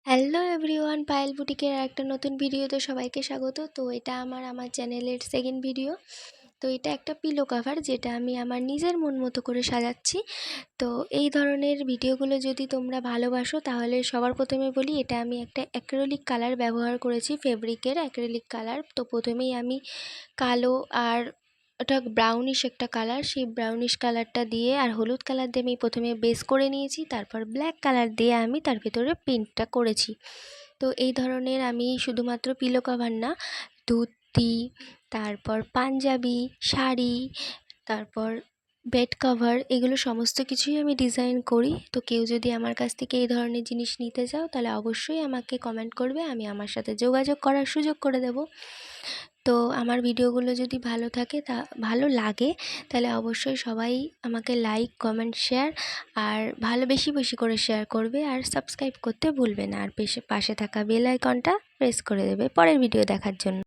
Hello everyone, Payel বুটিকের একটা নতুন ভিডিওতে সবাইকে স্বাগত। তো এটা আমার চ্যানেলের সেকেন্ড ভিডিও। তো এটা একটা পিলো কভার যেটা আমি আমার নিজের মন মতো করে সাজাচ্ছি। তো এই ধরনের ভিডিওগুলো যদি তোমরা ভালোবাসো তাহলে সবার প্রথমে বলি, এটা আমি একটা অ্যাক্রিলিক কালার ব্যবহার করেছি, ফেব্রিকের অ্যাক্রিলিক কালার। তো প্রথমেই আমি কালো আর ওটা ব্রাউনিশ একটা কালার, সেই ব্রাউনিশ কালারটা দিয়ে আর হলুদ কালার দিয়ে আমি প্রথমে বেস করে নিয়েছি। তারপর ব্ল্যাক কালার দিয়ে আমি তার ভেতরে প্রিন্টটা করেছি। তো এই ধরনের আমি শুধুমাত্র পিলো কভার না, ধুতি, তারপর পাঞ্জাবি, শাড়ি, তারপর বেড কভার, এগুলো সমস্ত কিছুই আমি ডিজাইন করি। তো কেউ যদি আমার কাছ থেকে এই ধরনের জিনিস নিতে চাও তাহলে অবশ্যই আমাকে কমেন্ট করবে, আমি আমার সাথে যোগাযোগ করার সুযোগ করে দেব। তো আমার ভিডিওগুলো যদি ভালো লাগে তাহলে অবশ্যই সবাই আমাকে লাইক, কমেন্ট, শেয়ার আর বেশি বেশি করে শেয়ার করবে, আর সাবস্ক্রাইব করতে ভুলবে না, আর পাশে থাকা বেল আইকনটা প্রেস করে দেবে পরের ভিডিও দেখার জন্য।